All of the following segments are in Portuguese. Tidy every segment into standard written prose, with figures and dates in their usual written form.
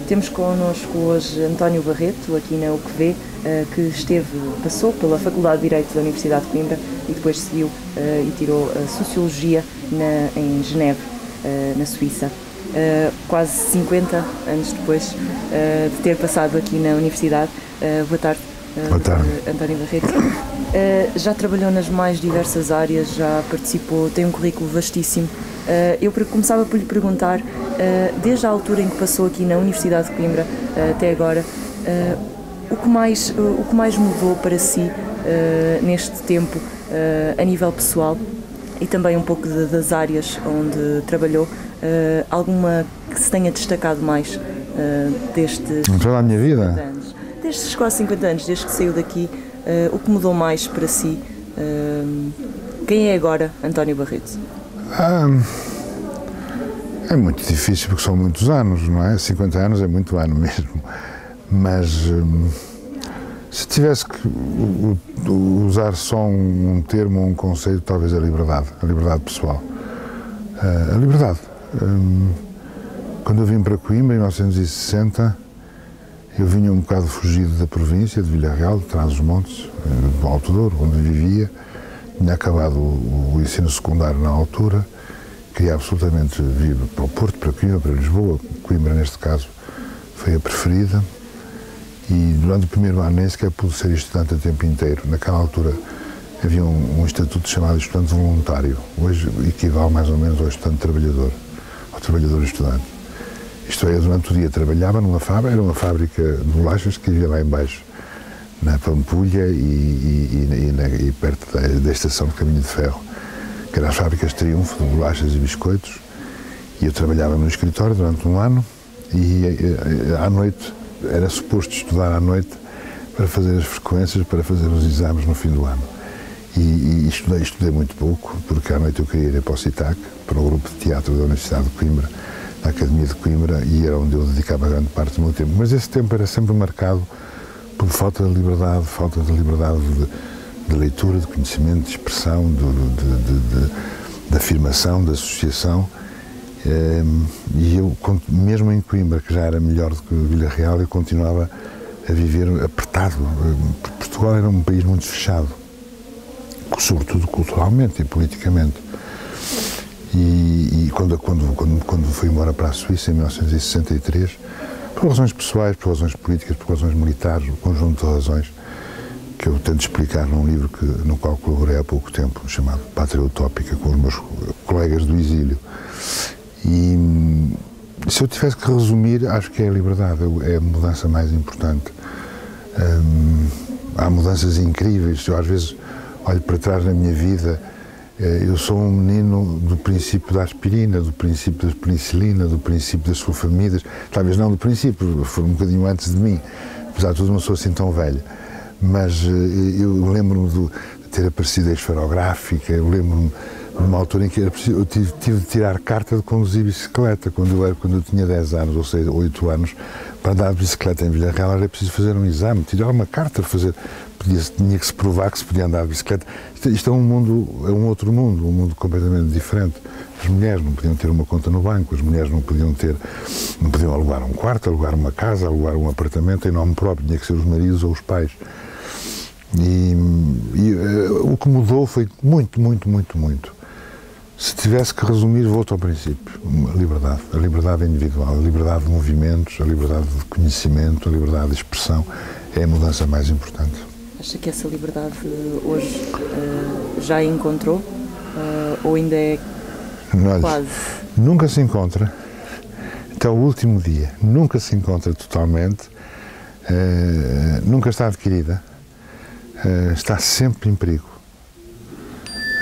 Temos connosco hoje António Barreto, aqui na UQV, que passou pela Faculdade de Direito da Universidade de Coimbra e depois seguiu e tirou Sociologia em Geneve, na Suíça. Quase 50 anos depois de ter passado aqui na Universidade. Boa tarde, António Barreto. Já trabalhou nas mais diversas áreas, já participou, tem um currículo vastíssimo. Eu começava por lhe perguntar, desde a altura em que passou aqui na Universidade de Coimbra até agora, o que mais mudou para si neste tempo, a nível pessoal e também um pouco das áreas onde trabalhou, alguma que se tenha destacado mais destes toda a minha vida? 50 anos, destes quase 50 anos, desde que saiu daqui, o que mudou mais para si? Quem é agora António Barreto? É muito difícil porque são muitos anos, não é? 50 anos é muito ano mesmo, mas se tivesse que usar só um termo ou um conceito, talvez a liberdade pessoal. A liberdade. Quando eu vim para Coimbra em 1960, eu vinha um bocado fugido da província de Vila Real, de Trás-os-Montes, do Alto Douro, onde vivia. Tinha acabado o ensino secundário na altura, queria absolutamente vir para o Porto, para Coimbra, para Lisboa. Coimbra, neste caso, foi a preferida. E durante o primeiro ano nem sequer pude ser estudante a tempo inteiro. Naquela altura havia um estatuto chamado estudante voluntário. Hoje equivale mais ou menos ao estudante trabalhador, ao trabalhador estudante. Isto é, eu durante o dia trabalhava numa fábrica, era uma fábrica de bolachas que havia lá embaixo, na Pampulha e perto da estação de caminho de ferro, que eram as fábricas Triunfo de bolachas e biscoitos, e eu trabalhava no escritório durante um ano e à noite, era suposto estudar à noite para fazer as frequências, para fazer os exames no fim do ano. E estudei muito pouco, porque à noite eu queria ir para o CITAC, para o grupo de teatro da Universidade de Coimbra, na Academia de Coimbra, e era onde eu dedicava grande parte do meu tempo. Mas esse tempo era sempre marcado por falta de liberdade de leitura, de conhecimento, de expressão, de afirmação, de associação. E eu, mesmo em Coimbra, que já era melhor do que Vila Real, eu continuava a viver apertado. Portugal era um país muito fechado, sobretudo culturalmente e politicamente. E quando fui embora para a Suíça, em 1963, por razões pessoais, por razões políticas, por razões militares, um conjunto de razões que eu tento explicar num livro no qual colaborei há pouco tempo, chamado Pátria Utópica, com os meus colegas do exílio. E se eu tivesse que resumir, acho que é a liberdade, é a mudança mais importante. Há mudanças incríveis. Eu às vezes olho para trás na minha vida, eu sou um menino do princípio da aspirina, do princípio da penicilina, do princípio das sulfamidas, talvez não do princípio, foi um bocadinho antes de mim, apesar de tudo não sou assim tão velho, mas eu lembro-me de ter aparecido a esferográfica, eu lembro-me de uma altura em que eu tive de tirar carta de conduzir bicicleta, quando eu tinha 10 anos, ou seja, 8 anos, para andar de bicicleta em Vila Real era preciso fazer um exame, tirar uma carta, tinha que se provar que se podia andar de bicicleta. Isto é um outro mundo, um mundo completamente diferente. As mulheres não podiam ter uma conta no banco, as mulheres não podiam alugar um quarto, alugar uma casa, alugar um apartamento em nome próprio, tinha que ser os maridos ou os pais. E o que mudou foi muito, muito, muito, muito. Se tivesse que resumir, volto ao princípio. A liberdade individual, a liberdade de movimentos, a liberdade de conhecimento, a liberdade de expressão é a mudança mais importante. Acha que essa liberdade hoje já a encontrou ou ainda é quase? Nunca se encontra, até o último dia, nunca se encontra totalmente, nunca está adquirida, está sempre em perigo.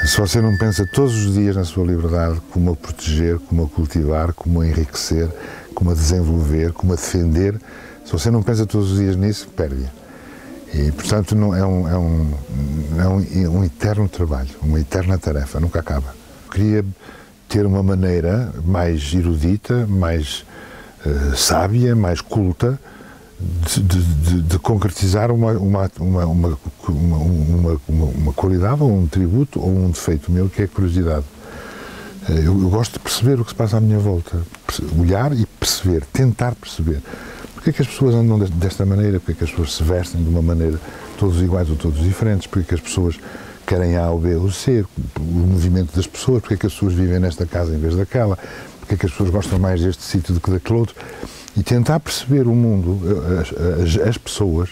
Se você não pensa todos os dias na sua liberdade, como a proteger, como a cultivar, como a enriquecer, como a desenvolver, como a defender, se você não pensa todos os dias nisso, perde-a. E, portanto, não, é um eterno trabalho, uma eterna tarefa, nunca acaba. Eu queria ter uma maneira mais erudita, mais sábia, mais culta, de concretizar uma qualidade ou um tributo ou um defeito meu, que é a curiosidade. Eu gosto de perceber o que se passa à minha volta, olhar e perceber, tentar perceber. Porque é que as pessoas andam desta maneira? Porque é que as pessoas se vestem de uma maneira, todos iguais ou todos diferentes? Porque é que as pessoas querem A ou B ou C? O movimento das pessoas? Porque é que as pessoas vivem nesta casa em vez daquela? Porque é que as pessoas gostam mais deste sítio do que daquele outro? E tentar perceber o mundo, as pessoas,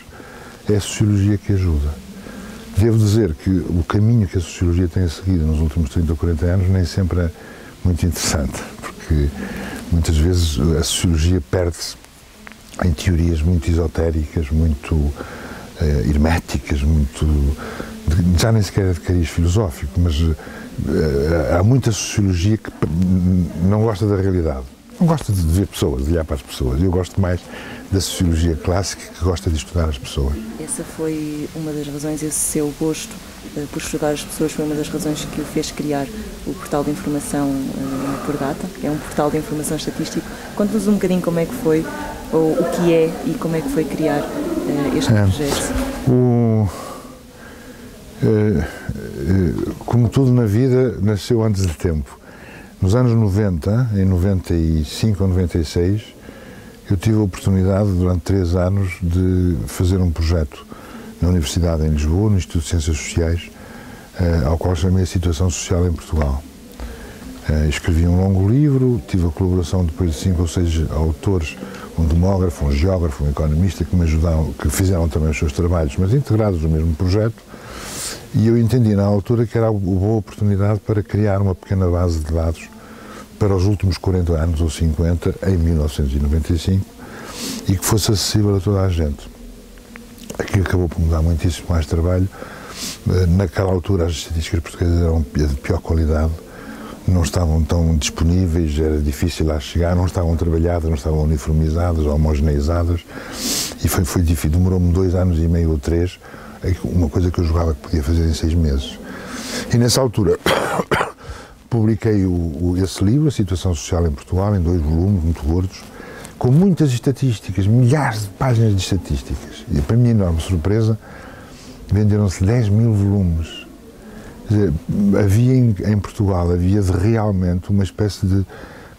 é a sociologia que ajuda. Devo dizer que o caminho que a sociologia tem seguido nos últimos 30 ou 40 anos nem sempre é muito interessante, porque muitas vezes a sociologia perde-se em teorias muito esotéricas, muito herméticas, já nem sequer é de cariz filosófico, mas há muita sociologia que não gosta da realidade. Não gosta de ver pessoas, de olhar para as pessoas. Eu gosto mais da sociologia clássica, que gosta de estudar as pessoas. Essa foi uma das razões, esse seu gosto por estudar as pessoas foi uma das razões que o fez criar o portal de informação Por Data, que é um portal de informação estatístico. Conte-nos um bocadinho como é que foi, ou o que é e como é que foi criar este projeto. Como tudo na vida, nasceu antes de tempo. Nos anos 90, em 95 ou 96, eu tive a oportunidade, durante 3 anos, de fazer um projeto na Universidade em Lisboa, no Instituto de Ciências Sociais, ao qual chamei a Situação Social em Portugal. Escrevi um longo livro, tive a colaboração depois de 5 ou 6 autores, um demógrafo, um geógrafo, um economista, que me ajudaram, que fizeram também os seus trabalhos, mas integrados no mesmo projeto. E eu entendi na altura que era uma boa oportunidade para criar uma pequena base de dados para os últimos 40 anos ou 50, em 1995, e que fosse acessível a toda a gente. Aquilo acabou por me dar muitíssimo mais trabalho. Naquela altura as estatísticas portuguesas eram de pior qualidade, não estavam tão disponíveis, era difícil lá chegar, não estavam trabalhadas, não estavam uniformizadas, homogeneizadas, e foi difícil. Demorou-me 2 anos e meio ou 3, uma coisa que eu julgava que podia fazer em 6 meses. E nessa altura publiquei esse livro, A Situação Social em Portugal, em 2 volumes muito gordos, com muitas estatísticas, milhares de páginas de estatísticas. E para minha enorme surpresa, venderam-se 10 mil volumes. Quer dizer, havia em Portugal, havia realmente uma espécie de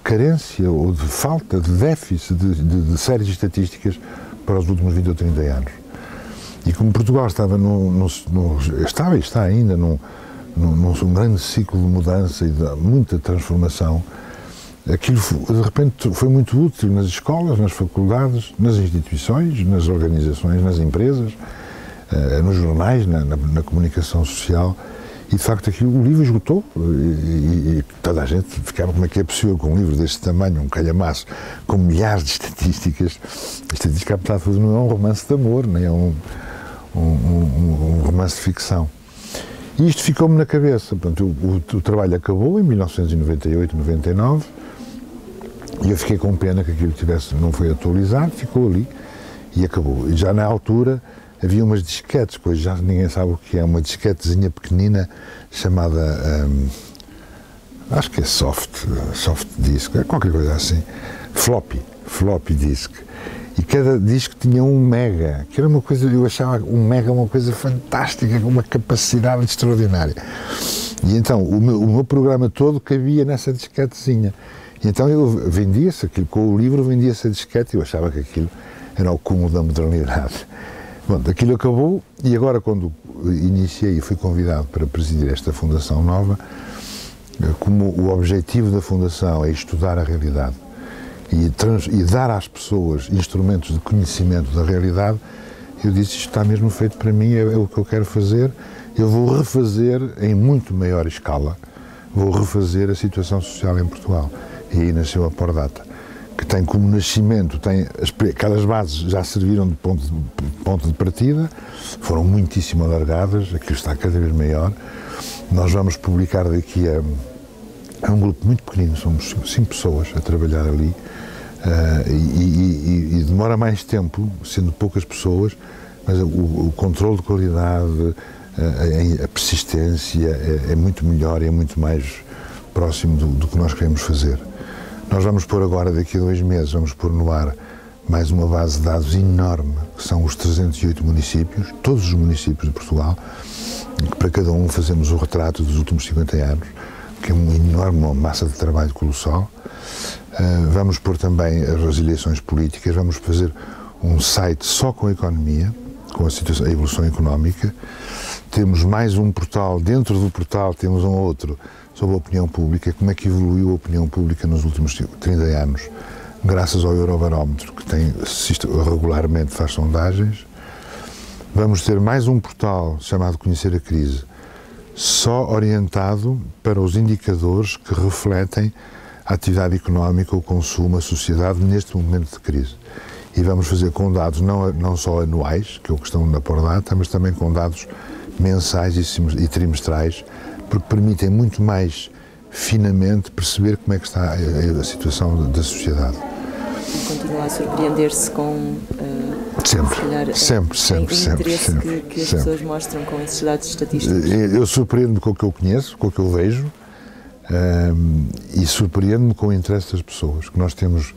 carência ou de falta, de déficit de séries de estatísticas para os últimos 20 ou 30 anos. E como Portugal estava e está ainda num grande ciclo de mudança e de muita transformação, aquilo de repente foi muito útil nas escolas, nas faculdades, nas instituições, nas organizações, nas empresas, nos jornais, na comunicação social. E de facto o livro esgotou e toda a gente ficava, como é que é possível com um livro deste tamanho, um calhamaço, com milhares de estatísticas. A estatística, apesar de tudo, não é um romance de amor, nem é um romance de ficção. E isto ficou-me na cabeça. Portanto, o trabalho acabou em 1998, 99, e eu fiquei com pena que aquilo não foi atualizado, ficou ali e acabou. E já na altura havia umas disquetes, pois já ninguém sabe o que é, uma disquetezinha pequenina chamada, acho que é soft disk, qualquer coisa assim, floppy disk. E cada disco tinha 1 mega, que era uma coisa, eu achava 1 mega uma coisa fantástica, com uma capacidade extraordinária. E então o meu programa todo cabia nessa disquetezinha. E então eu vendia-se aquilo, com o livro vendia-se a disquete, e eu achava que aquilo era o cúmulo da modernidade. Bom, aquilo acabou, e agora quando iniciei e fui convidado para presidir esta fundação nova, como o objetivo da fundação é estudar a realidade e dar às pessoas instrumentos de conhecimento da realidade, eu disse, isto está mesmo feito para mim, é o que eu quero fazer. Eu vou refazer em muito maior escala, vou refazer a situação social em Portugal. E aí nasceu a Por Data, que tem como nascimento, aquelas bases já serviram de ponto de partida, foram muitíssimo alargadas, aquilo está cada vez maior. Nós vamos publicar daqui a um grupo muito pequenino, somos 5 pessoas a trabalhar ali, e demora mais tempo, sendo poucas pessoas, mas o controle de qualidade, a persistência é muito melhor e é muito mais próximo do que nós queremos fazer. Nós vamos pôr agora, daqui a 2 meses, vamos pôr no ar mais uma base de dados enorme, que são os 308 municípios, todos os municípios de Portugal, que para cada um fazemos o retrato dos últimos 50 anos, que é uma enorme massa de trabalho colossal. Vamos pôr também as eleições políticas, vamos fazer um site só com a economia, com a evolução económica. Temos mais um portal, dentro do portal temos um outro sobre a opinião pública, como é que evoluiu a opinião pública nos últimos 30 anos, graças ao Eurobarómetro, que regularmente faz sondagens. Vamos ter mais um portal chamado Conhecer a Crise, só orientado para os indicadores que refletem a atividade económica, o consumo, a sociedade neste momento de crise. E vamos fazer com dados não só anuais, que é o que estão na Pordata, mas também com dados mensais e trimestrais, porque permitem muito mais finamente perceber como é que está a situação da sociedade. E continua a surpreender-se com sempre, interesse que as pessoas mostram com esses dados estatísticos? Eu surpreendo-me com o que eu conheço, com o que eu vejo, e surpreendo-me com o interesse das pessoas, que nós temos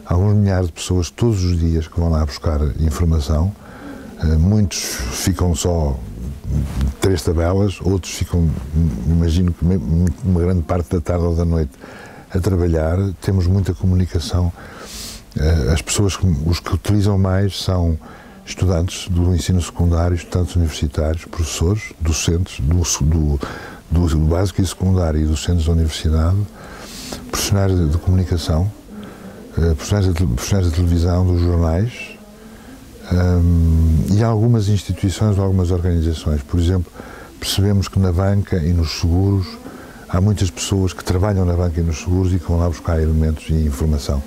alguns milhares de pessoas todos os dias que vão lá buscar informação. Muitos ficam só 3 tabelas, outros ficam, imagino que uma grande parte da tarde ou da noite a trabalhar. Temos muita comunicação. As pessoas, os que utilizam mais são estudantes do ensino secundário, estudantes universitários, professores, docentes do básico e secundário e docentes da universidade, profissionais de comunicação, profissionais da televisão, dos jornais, e algumas instituições, algumas organizações. Por exemplo, percebemos que na banca e nos seguros há muitas pessoas que trabalham na banca e nos seguros e que vão lá buscar elementos e informação.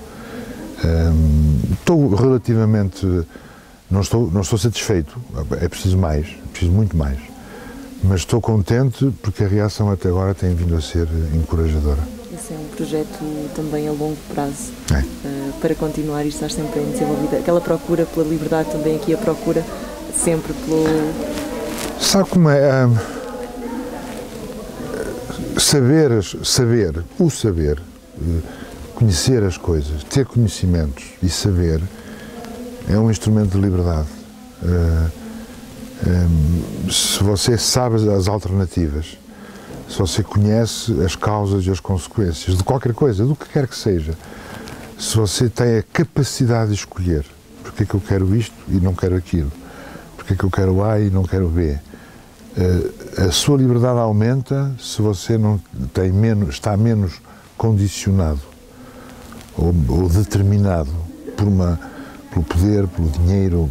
Estou relativamente... Não estou satisfeito, é preciso mais, preciso muito mais, mas estou contente porque a reação até agora tem vindo a ser encorajadora. Esse é um projeto também a longo prazo, para continuar e estar sempre em desenvolvimento. Aquela procura pela liberdade, também aqui a procura sempre pelo... Sabe como é? Saber, conhecer as coisas, ter conhecimentos e saber é um instrumento de liberdade. Se você sabe as alternativas, se você conhece as causas e as consequências de qualquer coisa, do que quer que seja, se você tem a capacidade de escolher porque é que eu quero isto e não quero aquilo, porque é que eu quero A e não quero B, a sua liberdade aumenta se você não tem está menos condicionado ou determinado pelo poder, pelo dinheiro,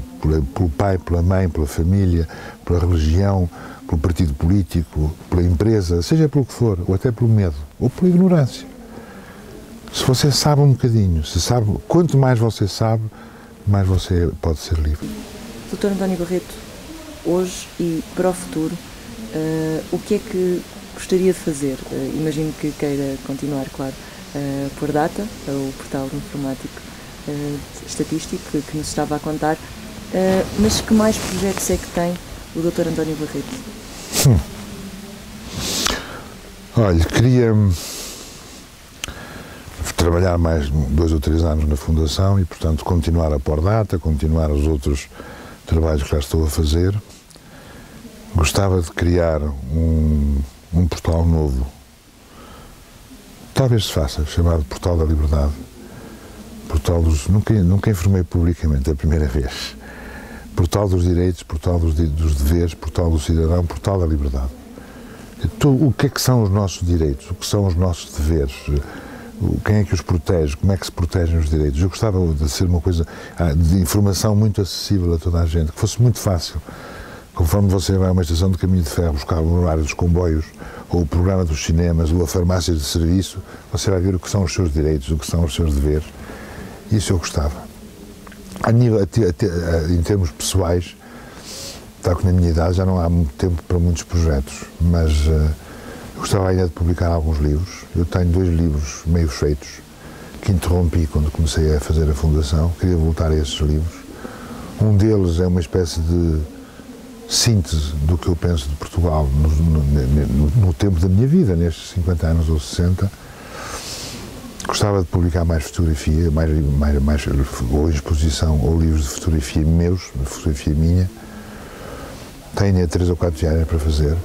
pelo pai, pela mãe, pela família, pela religião, pelo partido político, pela empresa, seja pelo que for, ou até pelo medo, ou pela ignorância. Se você sabe um bocadinho, quanto mais você sabe, mais você pode ser livre. Dr. António Barreto, hoje e para o futuro, o que é que gostaria de fazer? Imagino que queira continuar, claro, por data, o portal informático estatístico que nos estava a contar, mas que mais projetos é que tem o Dr. António Barreto? Olha, queria trabalhar mais 2 ou 3 anos na Fundação e, portanto, continuar a pôr data, continuar os outros trabalhos que já estou a fazer. Gostava de criar um portal novo, talvez se faça, chamado Portal da Liberdade. Portal dos... Nunca informei publicamente, é a primeira vez. Portal dos direitos, portal dos deveres, portal do cidadão, portal da liberdade. Então, o que é que são os nossos direitos? O que são os nossos deveres? Quem é que os protege? Como é que se protegem os direitos? Eu gostava de ser uma coisa de informação muito acessível a toda a gente, que fosse muito fácil. Conforme você vai a uma estação de caminho de ferro buscar o horário dos comboios, ou o programa dos cinemas, ou a farmácia de serviço, você vai ver o que são os seus direitos, o que são os seus deveres. Isso eu gostava. Em termos pessoais, está que na minha idade já não há muito tempo para muitos projetos, mas eu gostava ainda de publicar alguns livros. Eu tenho 2 livros meio feitos, que interrompi quando comecei a fazer a Fundação. Queria voltar a esses livros. Um deles é uma espécie de síntese do que eu penso de Portugal no tempo da minha vida, nestes 50 anos ou 60. Gostava de publicar mais fotografia, ou exposição, ou livros de fotografia meus, de fotografia minha. Tenho 3 ou 4 viagens para fazer,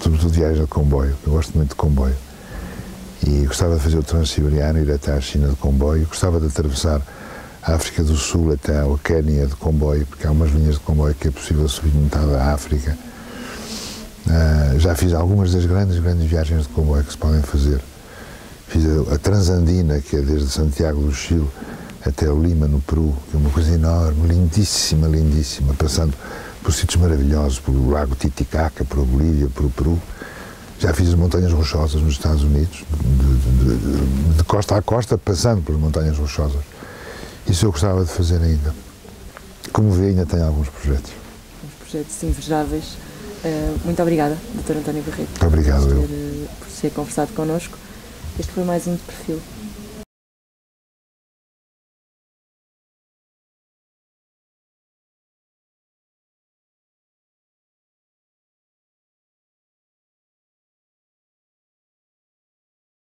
sobretudo viagens de comboio, eu gosto muito de comboio. E gostava de fazer o Transsiberiano, ir até à China de comboio. Gostava de atravessar a África do Sul até ao Quénia de comboio, porque há umas linhas de comboio que é possível subir metade da África. Já fiz algumas das grandes viagens de comboio que se podem fazer. Fiz a Transandina, que é desde Santiago do Chile até o Lima, no Peru, que é uma coisa enorme, lindíssima, passando por sítios maravilhosos, pelo Lago Titicaca, por Bolívia, por Peru. Já fiz as Montanhas Rochosas nos Estados Unidos, de costa a costa, passando pelas Montanhas Rochosas. Isso eu gostava de fazer ainda. Como vê, ainda tenho alguns projetos. Uns projetos invejáveis. Muito obrigada, Dr. António Barreto. Obrigado, por ter conversado connosco. Este foi mais um De Perfil.